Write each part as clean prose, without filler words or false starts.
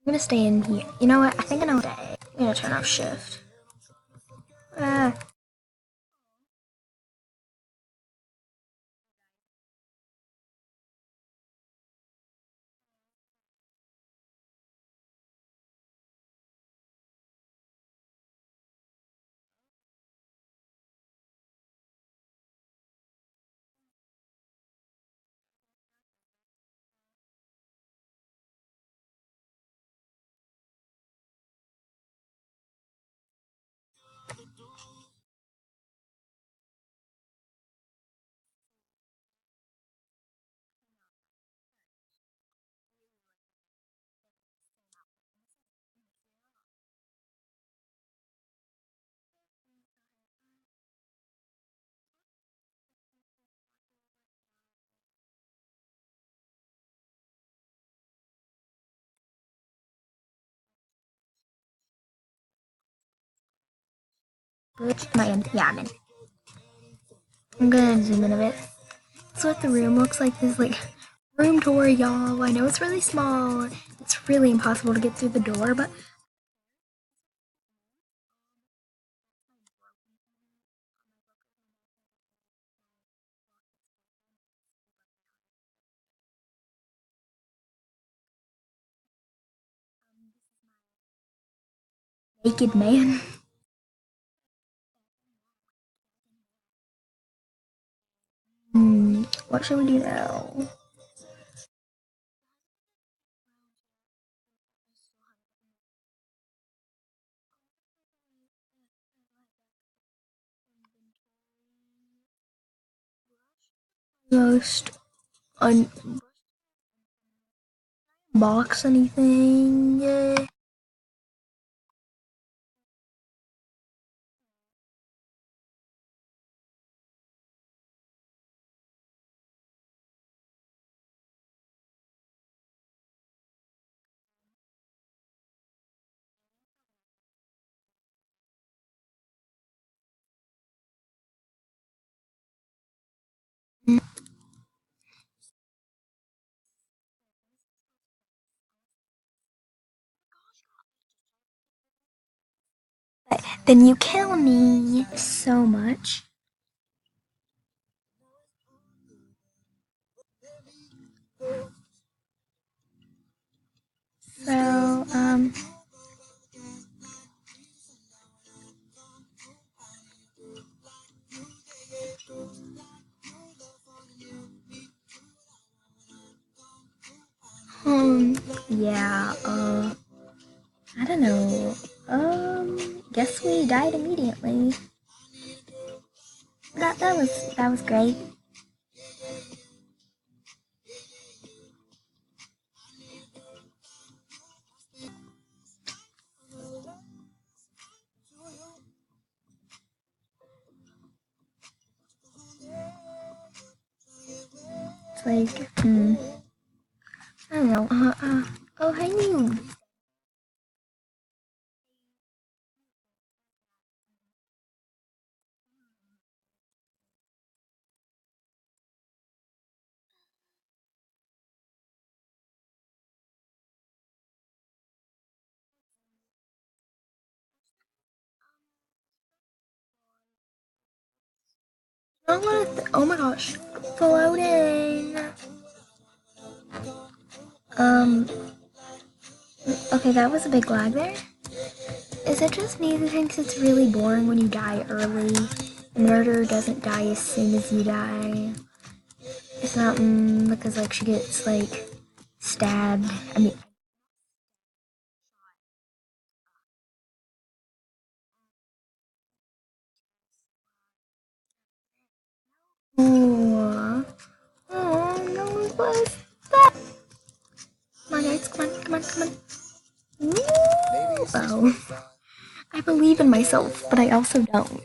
I'm gonna stay in here. You know what? I think I'll stay. I'm gonna turn off shift. Ah, good. Am I in? Yeah, I'm in. I'm gonna zoom in a bit. That's what the room looks like. This like room tour, y'all. I know it's really small. It's really impossible to get through the door, but naked man. What should we do now? Most unbox anything? Yeah. Then you kill me so much. So, hmm, yeah, I don't know. Guess we died immediately. That was great. It's like, I don't know. Oh, hey you. Oh my gosh, floating. Um, okay, that was a big lag there. Is it just me who thinks it's really boring when you die early? The murderer doesn't die as soon as you die. It's not because like she gets like stabbed. I mean, oh, oh no, what's that? Come on, guys, come on, come on, come on. Oh, I believe in myself, but I also don't.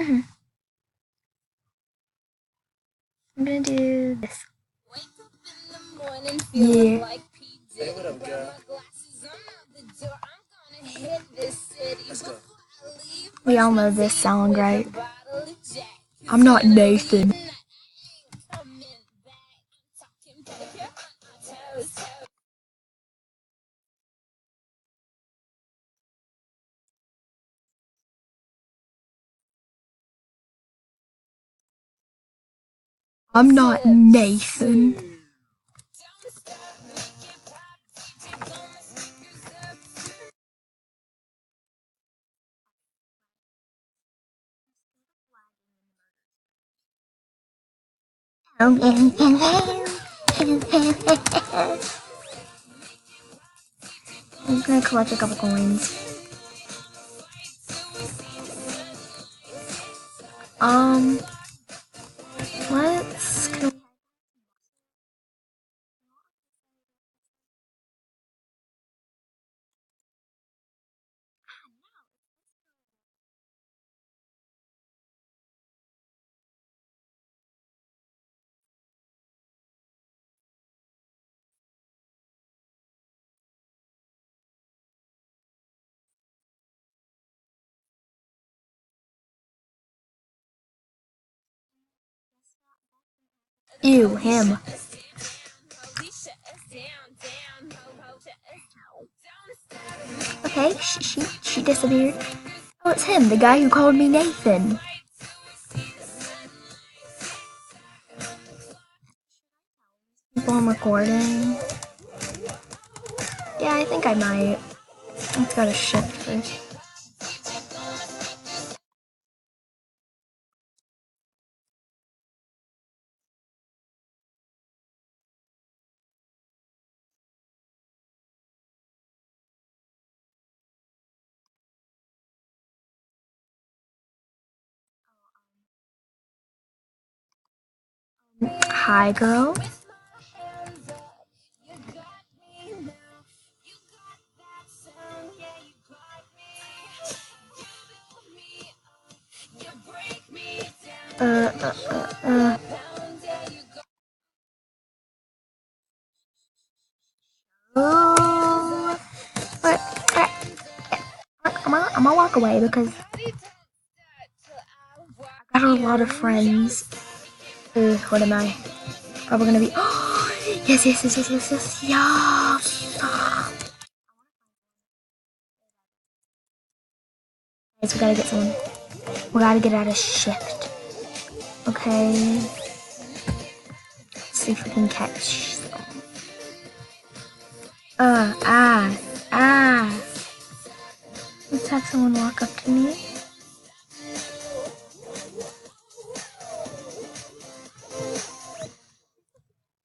Mhm. I'm gonna do this. Yeah. Hey, what up, girl? We all know this song, right? I'm not Nathan. I'm not Nathan. I'm gonna collect a couple coins. Um, let's. Ew, him. Okay, she disappeared. Oh, it's him, the guy who called me Nathan. People I'm recording. Yeah, I think I might. I've got to shift first. Hi, girl. Uh, uh, uh, uh. Oh, I'm gonna walk away because I got a lot of friends. What am I? Probably gonna be. Oh, yes, yes, yes, yes, yes, yes, yes. Guys, we gotta get someone. We gotta get out of shift. Okay. Let's see if we can catch. Ah, ah. Let's have someone walk up to me.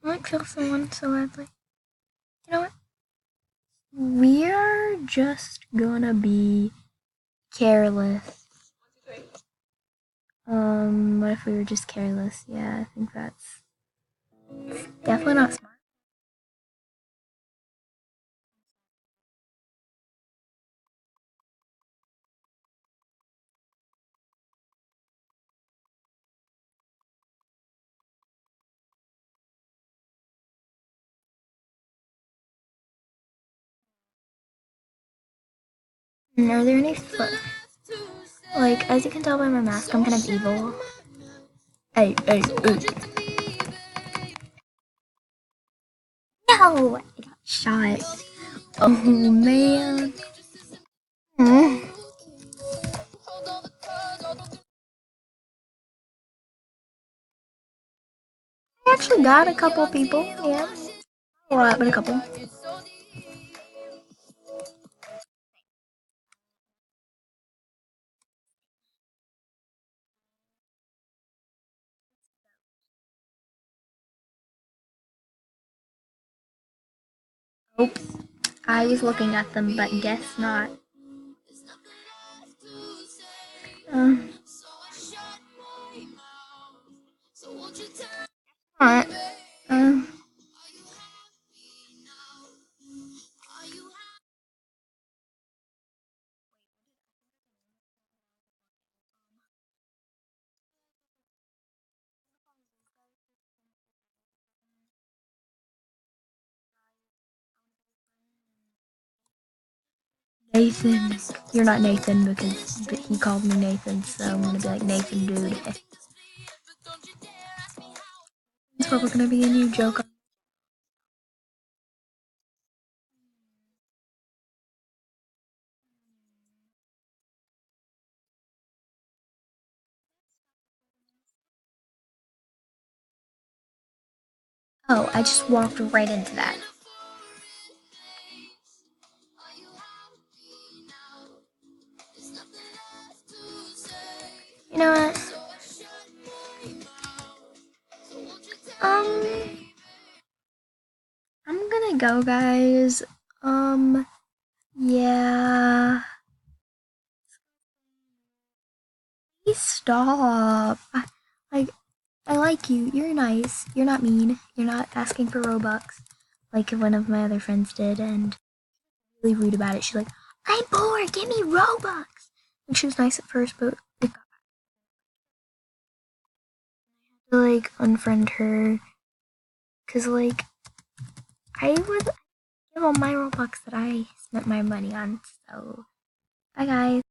I want to kill someone so badly. You know what? We're just gonna be careless. What if we were just careless? Yeah, I think that's definitely not smart. Are there any like, as you can tell by my mask, I'm kind of evil. Hey, hey, hey. No! I got shot. Oh, man. Hmm. I actually got a couple people, yeah. A lot, but a couple. Oops. I was looking at them, but guess not. Uh, Alright. Uh, Nathan. You're not Nathan because he called me Nathan, so I'm gonna be like Nathan, dude. It's probably gonna be a new joke. Oh, I just walked right into that. You know what? Um, I'm gonna go, guys. Yeah. Please stop. Like, I like you. You're nice. You're not mean. You're not asking for Robux like one of my other friends did, and really rude about it. She's like, I'm bored. Give me Robux. And she was nice at first, but it got to like unfriend her because like I would give all my Robux that I spent my money on. So bye, guys.